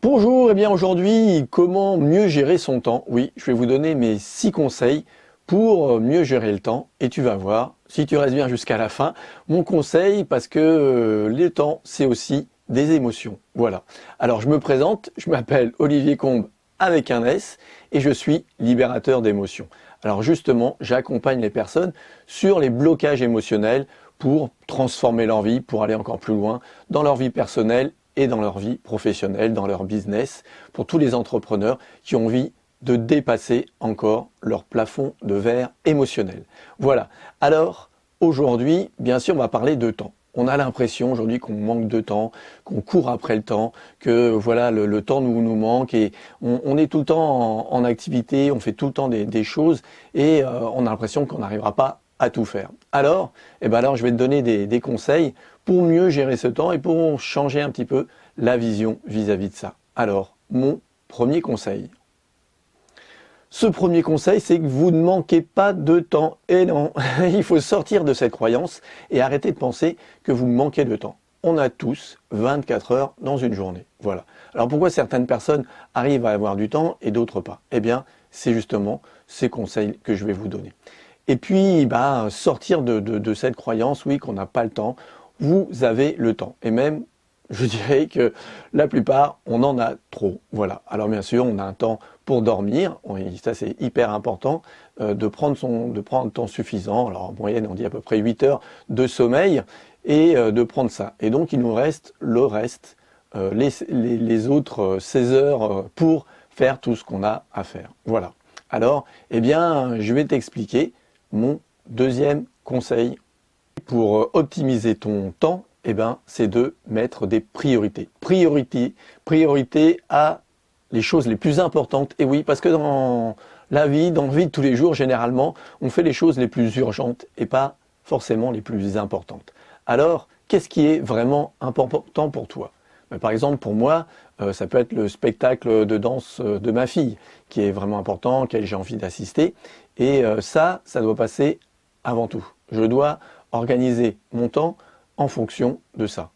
Bonjour, et bien aujourd'hui, comment mieux gérer son temps? Oui, je vais vous donner mes 6 conseils pour mieux gérer le temps et tu vas voir, si tu restes bien jusqu'à la fin, mon conseil parce que le temps, c'est aussi des émotions. Voilà. Alors je me présente, je m'appelle Olivier Combe avec un S et je suis libérateur d'émotions. Alors justement, j'accompagne les personnes sur les blocages émotionnels pour transformer leur vie, pour aller encore plus loin dans leur vie personnelle et dans leur vie professionnelle, dans leur business, pour tous les entrepreneurs qui ont envie de dépasser encore leur plafond de verre émotionnel. Voilà. Alors, aujourd'hui, bien sûr, on va parler de temps. On a l'impression aujourd'hui qu'on manque de temps, qu'on court après le temps, que voilà le temps nous manque et on est tout le temps en activité, on fait tout le temps des choses et on a l'impression qu'on n'arrivera pas à tout faire. Alors, je vais te donner des conseils pour mieux gérer ce temps et pour changer un petit peu la vision vis-à-vis de ça. Alors, mon premier conseil. Ce premier conseil, c'est que vous ne manquez pas de temps. Et non, il faut sortir de cette croyance et arrêter de penser que vous manquez de temps. On a tous 24 heures dans une journée. Voilà. Alors pourquoi certaines personnes arrivent à avoir du temps et d'autres pas? Eh bien, c'est justement ces conseils que je vais vous donner. Et puis, sortir de cette croyance, oui, qu'on n'a pas le temps. Vous avez le temps. Et même, je dirais que la plupart, on en a trop. Voilà. Alors bien sûr, on a un temps pour dormir. Oui, ça, c'est hyper important de prendre un temps suffisant. Alors en moyenne, on dit à peu près 8 heures de sommeil et de prendre ça. Et donc, il nous reste le reste, les autres 16 heures pour faire tout ce qu'on a à faire. Voilà. Alors, je vais t'expliquer mon deuxième conseil pour optimiser ton temps. C'est de mettre des priorités. Priorité à les choses les plus importantes. Et oui, parce que dans la vie de tous les jours, généralement, on fait les choses les plus urgentes et pas forcément les plus importantes. Alors, qu'est-ce qui est vraiment important pour toi? Par exemple, pour moi, ça peut être le spectacle de danse de ma fille, qui est vraiment important, auquel j'ai envie d'assister. Et ça doit passer avant tout. Je dois organiser mon temps en fonction de ça.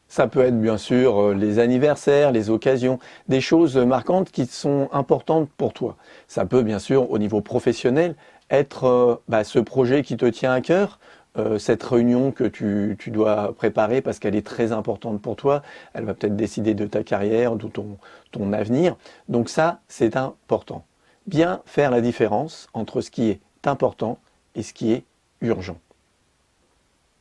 Ça peut être bien sûr les anniversaires, les occasions, des choses marquantes qui sont importantes pour toi. Ça peut bien sûr au niveau professionnel être ce projet qui te tient à cœur, cette réunion que tu dois préparer parce qu'elle est très importante pour toi. Elle va peut-être décider de ta carrière, de ton avenir. Donc ça, c'est important. Bien faire la différence entre ce qui est important et ce qui est urgent.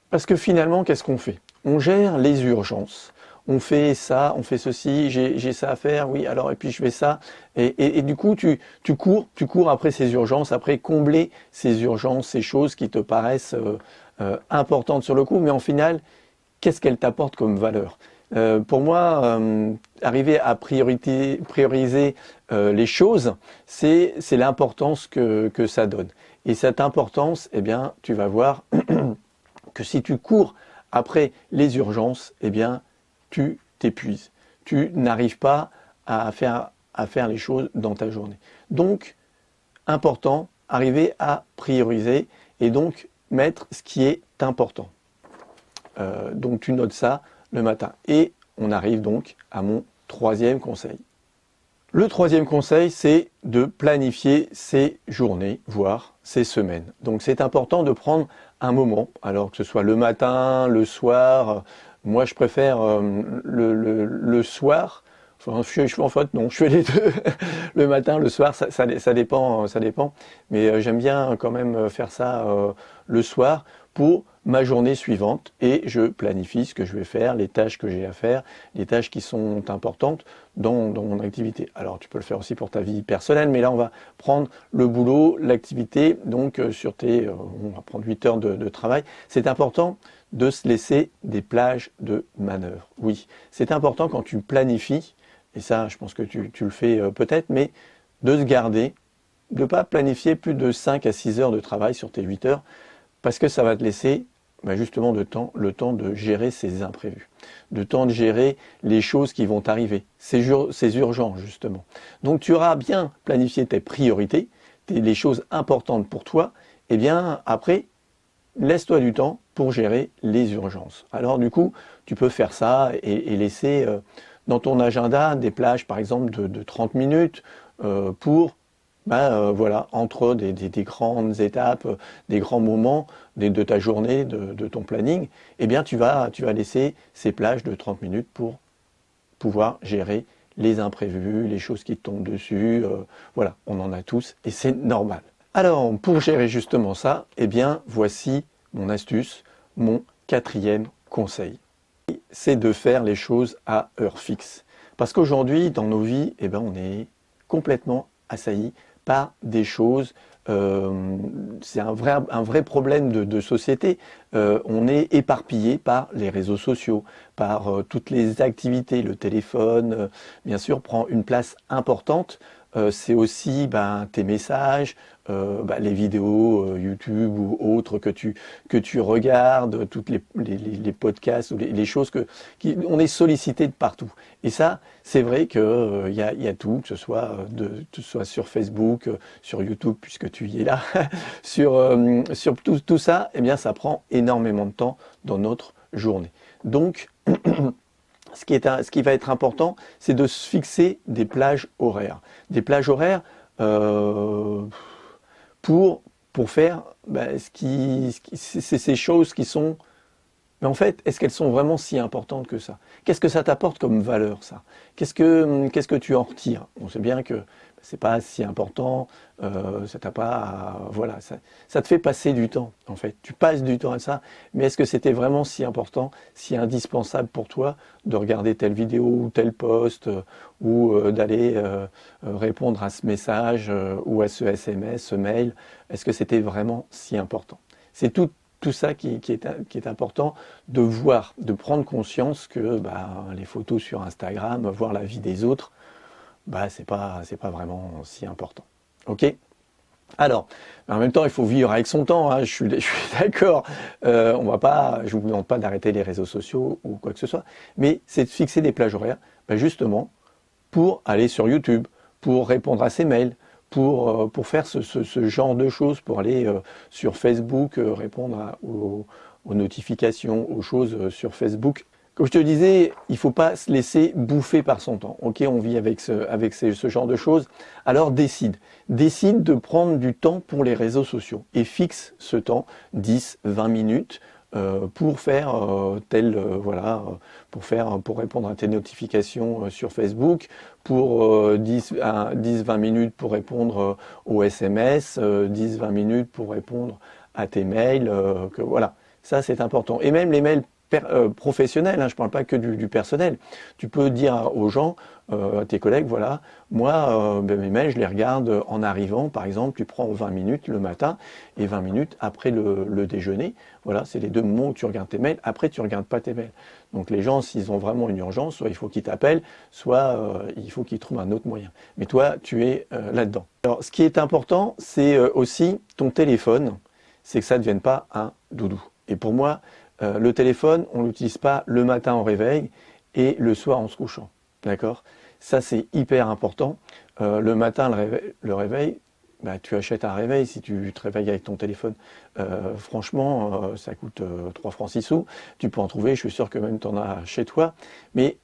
Parce que finalement, qu'est-ce qu'on fait? On gère les urgences. On fait ça, on fait ceci, j'ai ça à faire, oui, alors, et puis je fais ça. Et du coup, tu cours après ces urgences, après combler ces urgences, ces choses qui te paraissent importantes sur le coup, mais en final, qu'est-ce qu'elles t'apportent comme valeur? Pour moi, arriver à prioriser les choses, c'est l'importance que ça donne. Et cette importance, tu vas voir que si tu cours après les urgences, tu t'épuises. Tu n'arrives pas à faire les choses dans ta journée. Donc, important, arriver à prioriser et donc mettre ce qui est important. Donc, tu notes ça le matin. Et on arrive donc à mon troisième conseil. Le troisième conseil, c'est de planifier ses journées, voire ses semaines. Donc c'est important de prendre un moment, alors que ce soit le matin, le soir. Moi, je préfère le soir. En fait, non, je fais les deux. Le matin, le soir, ça dépend. Mais j'aime bien quand même faire ça le soir pour ma journée suivante et je planifie ce que je vais faire, les tâches que j'ai à faire, les tâches qui sont importantes dans mon activité. Alors tu peux le faire aussi pour ta vie personnelle, mais là on va prendre le boulot, l'activité, donc on va prendre 8 heures de travail. C'est important de se laisser des plages de manœuvre. Oui, c'est important quand tu planifies, et ça je pense que tu le fais peut-être, mais de se garder, de ne pas planifier plus de 5 à 6 heures de travail sur tes 8 heures, parce que ça va te laisser justement le temps de gérer ces imprévus, le temps de gérer les choses qui vont arriver, c'est urgent justement. Donc tu auras bien planifié tes priorités, les choses importantes pour toi, et bien après, laisse-toi du temps pour gérer les urgences. Alors du coup, tu peux faire ça et laisser dans ton agenda des plages, par exemple, de 30 minutes pour, voilà, entre des grandes étapes, des grands moments de ta journée, de ton planning, eh bien, tu vas laisser ces plages de 30 minutes pour pouvoir gérer les imprévus, les choses qui te tombent dessus. Voilà, on en a tous et c'est normal. Alors, pour gérer justement ça, eh bien, voici mon astuce, mon quatrième conseil. C'est de faire les choses à heure fixe. Parce qu'aujourd'hui, dans nos vies, eh ben, on est complètement assailli par des choses. C'est un vrai problème de société. On est éparpillé par les réseaux sociaux, par toutes les activités. Le téléphone, bien sûr, prend une place importante. C'est aussi tes messages, les vidéos YouTube ou autres que tu regardes, toutes les podcasts ou les choses on est sollicité de partout. Et ça, c'est vrai qu'il y a tout, que ce soit sur Facebook, sur YouTube, puisque tu y es là, sur tout ça, eh bien, ça prend énormément de temps dans notre journée. Donc, ce qui va être important, c'est de se fixer des plages horaires. Des plages horaires pour faire c'est ces choses qui sont... Mais en fait, est-ce qu'elles sont vraiment si importantes que ça? Qu'est-ce que ça t'apporte comme valeur, ça? Qu'est-ce que tu en retires? On sait bien que c'est pas si important, ça t'a pas... voilà, ça te fait passer du temps, en fait. Tu passes du temps à ça, mais est-ce que c'était vraiment si important, si indispensable pour toi de regarder telle vidéo ou tel post, ou d'aller répondre à ce message, ou à ce SMS, ce mail? Est-ce que c'était vraiment si important? C'est tout ça qui est important de voir, de prendre conscience que les photos sur Instagram, voir la vie des autres, c'est pas vraiment si important. Ok? Alors, en même temps, il faut vivre avec son temps, hein, je suis d'accord. Je vous demande pas d'arrêter les réseaux sociaux ou quoi que ce soit, mais c'est de fixer des plages horaires, justement, pour aller sur YouTube, pour répondre à ses mails, pour faire ce genre de choses, pour aller sur Facebook, répondre aux notifications, aux choses sur Facebook. Comme je te disais, il ne faut pas se laisser bouffer par son temps. Ok, on vit avec ce genre de choses. Alors décide de prendre du temps pour les réseaux sociaux et fixe ce temps, 10-20 minutes, pour faire pour répondre à tes notifications sur Facebook, pour 10-20 minutes pour répondre aux SMS, 10-20 minutes pour répondre à tes mails, voilà, ça c'est important. Et même les mails professionnels, hein, je ne parle pas que du personnel. Tu peux dire aux gens, à tes collègues, voilà, moi, mes mails, je les regarde en arrivant, par exemple, tu prends 20 minutes le matin et 20 minutes après le déjeuner. Voilà, c'est les deux moments où tu regardes tes mails. Après, tu ne regardes pas tes mails. Donc les gens, s'ils ont vraiment une urgence, soit il faut qu'ils t'appellent, soit il faut qu'ils trouvent un autre moyen. Mais toi, tu es là-dedans. Alors, ce qui est important, c'est aussi ton téléphone, c'est que ça ne devienne pas un doudou. Et pour moi, le téléphone, on ne l'utilise pas le matin au réveil et le soir en se couchant. D'accord? Ça, c'est hyper important. Le matin, le réveil, tu achètes un réveil si tu te réveilles avec ton téléphone. Franchement, ça coûte 3 francs 6 sous. Tu peux en trouver, je suis sûr que même tu en as chez toi. Mais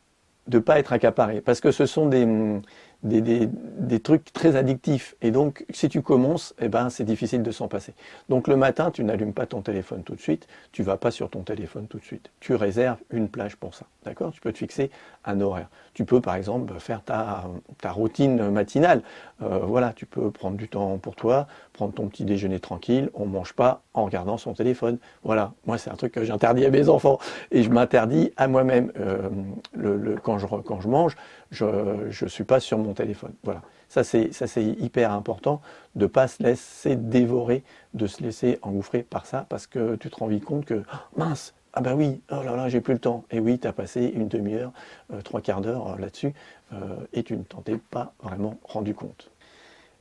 de ne pas être accaparé. Parce que ce sont des trucs très addictifs. Et donc, si tu commences, c'est difficile de s'en passer. Donc, le matin, tu n'allumes pas ton téléphone tout de suite. Tu ne vas pas sur ton téléphone tout de suite. Tu réserves une plage pour ça. D'accord? Tu peux te fixer un horaire. Tu peux, par exemple, faire ta routine matinale. Voilà, tu peux prendre du temps pour toi, prendre ton petit déjeuner tranquille. On ne mange pas en regardant son téléphone. Voilà, moi, c'est un truc que j'interdis à mes enfants. Et je m'interdis à moi-même. Quand je mange, je ne suis pas sur mon téléphone. Voilà, ça c'est hyper important de ne pas se laisser dévorer, de se laisser engouffrer par ça, parce que tu te rends vite compte que, oh, mince, ah ben oui, oh là là, j'ai plus le temps. Et oui, tu as passé une demi-heure, 3/4 d'heure là-dessus, et tu ne t'en es pas vraiment rendu compte.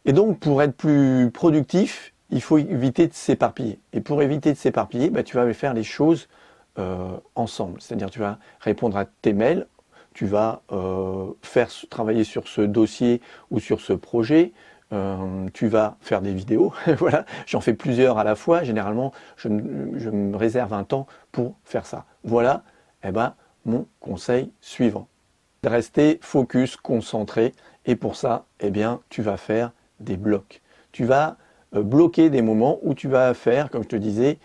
Et donc, pour être plus productif, il faut éviter de s'éparpiller. Et pour éviter de s'éparpiller, tu vas faire les choses ensemble. C'est-à-dire, tu vas répondre à tes mails, tu vas travailler sur ce dossier ou sur ce projet, tu vas faire des vidéos, voilà, j'en fais plusieurs à la fois, généralement je me réserve un temps pour faire ça. Voilà, mon conseil suivant. de rester focus, concentré. Et pour ça, eh bien, tu vas faire des blocs. Tu vas bloquer des moments où tu vas faire, comme je te disais,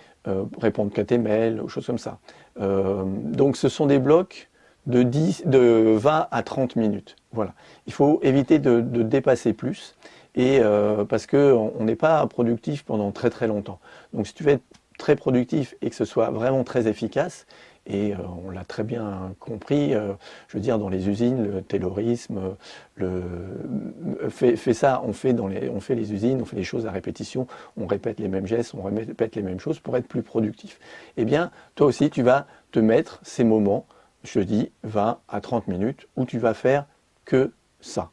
répondre qu'à tes mails, ou choses comme ça. Donc ce sont des blocs de 20 à 30 minutes. Voilà. Il faut éviter de dépasser plus, et parce qu'on n'est pas productif pendant très très longtemps. Donc si tu veux être très productif et que ce soit vraiment très efficace, et on l'a très bien compris, je veux dire, dans les usines, le taylorisme, fait ça, on fait les usines, on fait les choses à répétition, on répète les mêmes gestes, on répète les mêmes choses pour être plus productif. Eh bien, toi aussi, tu vas te mettre ces moments, je dis 20 à 30 minutes, où tu vas faire que ça.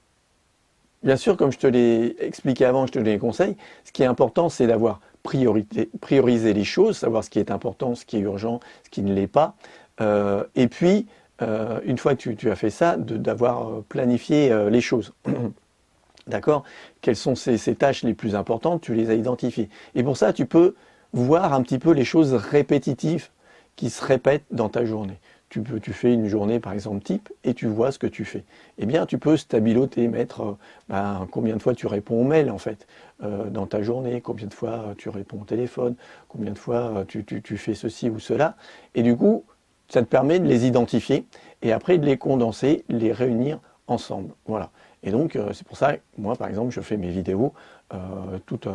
Bien sûr, comme je te l'ai expliqué avant, je te les conseille, ce qui est important, c'est d'avoir prioriser les choses, savoir ce qui est important, ce qui est urgent, ce qui ne l'est pas. Et puis, une fois que tu as fait ça, d'avoir planifié les choses. D'accord? Quelles sont ces tâches les plus importantes? Tu les as identifiées. Et pour ça, tu peux voir un petit peu les choses répétitives qui se répètent dans ta journée. Tu fais une journée par exemple type et tu vois ce que tu fais. Eh bien tu peux stabiloter, mettre combien de fois tu réponds aux mails en fait dans ta journée, combien de fois tu réponds au téléphone, combien de fois tu fais ceci ou cela. Et du coup, ça te permet de les identifier et après de les condenser, les réunir ensemble. Voilà. Et donc c'est pour ça que moi par exemple je fais mes vidéos toutes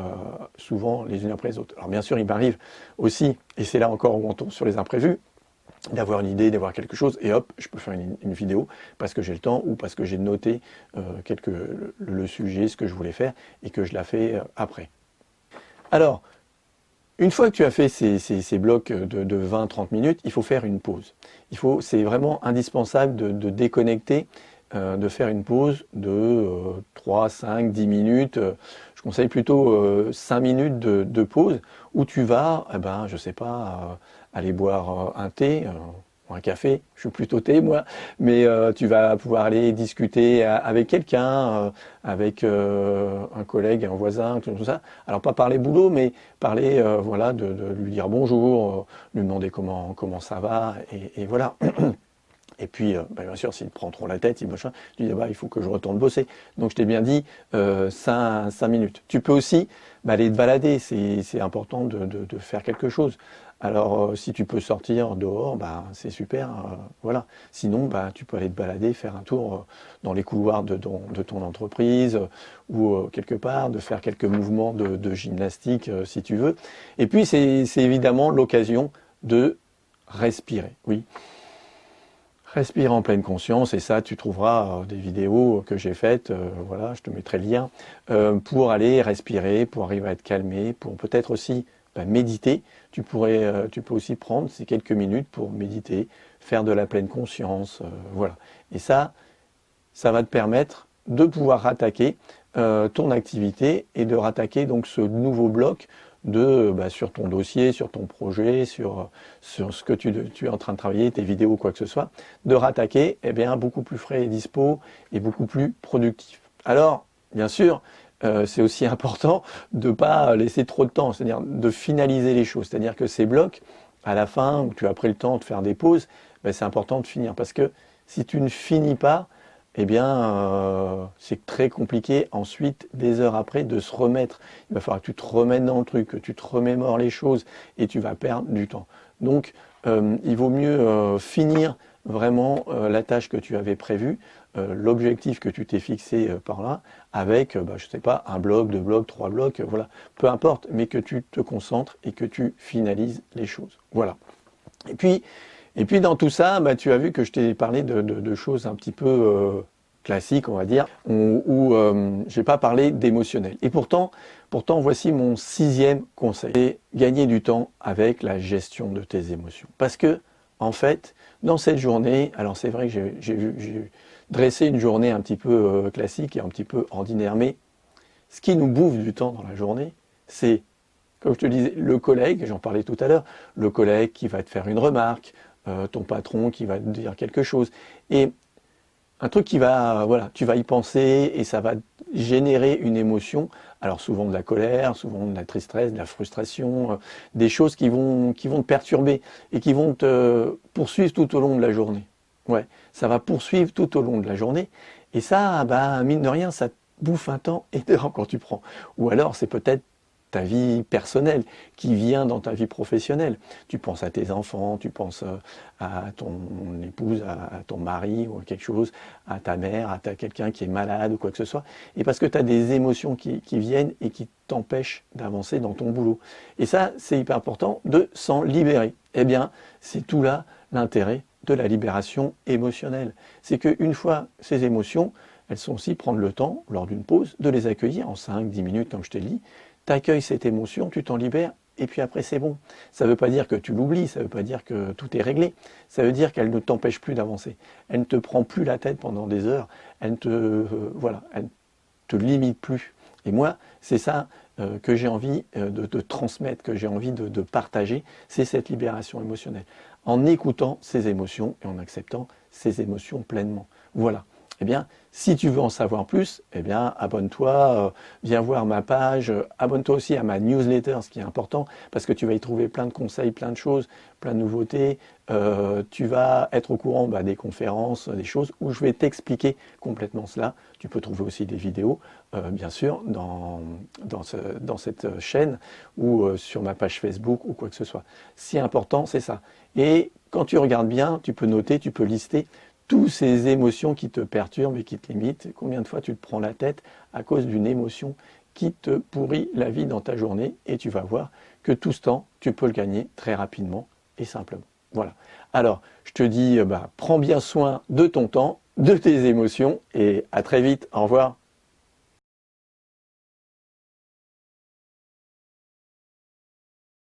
souvent les unes après les autres. Alors bien sûr il m'arrive aussi, et c'est là encore où on tombe sur les imprévus, d'avoir une idée, d'avoir quelque chose, et hop, je peux faire une vidéo parce que j'ai le temps ou parce que j'ai noté le sujet, ce que je voulais faire, et que je la fais après. Alors, une fois que tu as fait ces blocs de 20-30 minutes, il faut faire une pause. C'est vraiment indispensable de déconnecter, de faire une pause de 3, 5, 10 minutes. Je conseille plutôt 5 minutes de pause où tu vas, je sais pas, aller boire un thé ou un café. Je suis plutôt thé moi, mais tu vas pouvoir aller discuter avec quelqu'un, avec un collègue, un voisin, tout ça. Alors pas parler boulot, mais parler, voilà, de lui dire bonjour, lui demander comment ça va, et voilà. Et puis, bien sûr, s'il prend trop la tête, tu dis, il faut que je retourne bosser. Donc, je t'ai bien dit 5 minutes. Tu peux aussi aller te balader, c'est important de faire quelque chose. Alors, si tu peux sortir dehors, c'est super, voilà. Sinon, tu peux aller te balader, faire un tour dans les couloirs de ton entreprise ou quelque part, de faire quelques mouvements de gymnastique si tu veux. Et puis, c'est évidemment l'occasion de respirer, oui. Respire en pleine conscience, et ça tu trouveras des vidéos que j'ai faites, voilà, je te mettrai le lien, pour aller respirer, pour arriver à être calmé, pour peut-être aussi méditer. Tu peux aussi prendre ces quelques minutes pour méditer, faire de la pleine conscience, voilà. Et ça va te permettre de pouvoir rattaquer ton activité et de rattaquer donc ce nouveau bloc sur ton dossier, sur ton projet, sur ce que tu es en train de travailler, tes vidéos, quoi que ce soit, de rattaquer beaucoup plus frais et dispo et beaucoup plus productif. Alors, bien sûr, c'est aussi important de ne pas laisser trop de temps, c'est-à-dire de finaliser les choses. C'est-à-dire que ces blocs, à la fin, où tu as pris le temps de faire des pauses, c'est important de finir. Parce que si tu ne finis pas, c'est très compliqué ensuite, des heures après, de se remettre. Il va falloir que tu te remettes dans le truc, que tu te remémores les choses, et tu vas perdre du temps. Donc, il vaut mieux finir vraiment la tâche que tu avais prévue, l'objectif que tu t'es fixé par là, avec, je sais pas, un bloc, 2 blocs, 3 blocs, voilà, peu importe, mais que tu te concentres et que tu finalises les choses. Voilà. Et puis dans tout ça, tu as vu que je t'ai parlé de choses un petit peu classiques, on va dire, où je n'ai pas parlé d'émotionnel. Et pourtant, voici mon 6e conseil. C'est gagner du temps avec la gestion de tes émotions. Parce que, en fait, dans cette journée, alors c'est vrai que j'ai dressé une journée un petit peu classique et un petit peu ordinaire, mais ce qui nous bouffe du temps dans la journée, c'est, comme je te disais, le collègue, j'en parlais tout à l'heure, le collègue qui va te faire une remarque, ton patron qui va te dire quelque chose, et un truc qui va, voilà, tu vas y penser et ça va générer une émotion, alors souvent de la colère, souvent de la tristesse, de la frustration, des choses qui vont te perturber et qui vont te poursuivre tout au long de la journée. Ouais, ça va poursuivre tout au long de la journée. Et ça, bah, mine de rien, ça te bouffe un temps énorme quand tu prends. Ou alors, c'est peut-être ta vie personnelle qui vient dans ta vie professionnelle. Tu penses à tes enfants, tu penses à ton épouse, à ton mari ou à quelque chose, à ta mère, quelqu'un qui est malade ou quoi que ce soit. Et parce que tu as des émotions qui viennent et qui t'empêchent d'avancer dans ton boulot. Et ça, c'est hyper important de s'en libérer. Eh bien, c'est tout là l'intérêt de la libération émotionnelle. C'est qu'une fois ces émotions, elles sont aussi prendre le temps, lors d'une pause, de les accueillir en 5-10 minutes, comme je t'ai dit. Tu accueilles cette émotion, tu t'en libères, et puis après c'est bon. Ça ne veut pas dire que tu l'oublies, ça ne veut pas dire que tout est réglé. Ça veut dire qu'elle ne t'empêche plus d'avancer. Elle ne te prend plus la tête pendant des heures, elle ne te limite plus. Et moi, c'est ça que j'ai envie de transmettre, que j'ai envie de partager, c'est cette libération émotionnelle. En écoutant ces émotions et en acceptant ces émotions pleinement. Voilà. Eh bien, si tu veux en savoir plus, eh bien, abonne-toi, viens voir ma page, abonne-toi aussi à ma newsletter, ce qui est important, parce que tu vas y trouver plein de conseils, plein de choses, plein de nouveautés. Tu vas être au courant des conférences, des choses où je vais t'expliquer complètement cela. Tu peux trouver aussi des vidéos, bien sûr, dans cette chaîne ou sur ma page Facebook ou quoi que ce soit. Si important, c'est ça. Et quand tu regardes bien, tu peux noter, tu peux lister toutes ces émotions qui te perturbent et qui te limitent. Combien de fois tu te prends la tête à cause d'une émotion qui te pourrit la vie dans ta journée, et tu vas voir que tout ce temps, tu peux le gagner très rapidement et simplement. Voilà. Alors, je te dis, prends bien soin de ton temps, de tes émotions, et à très vite. Au revoir.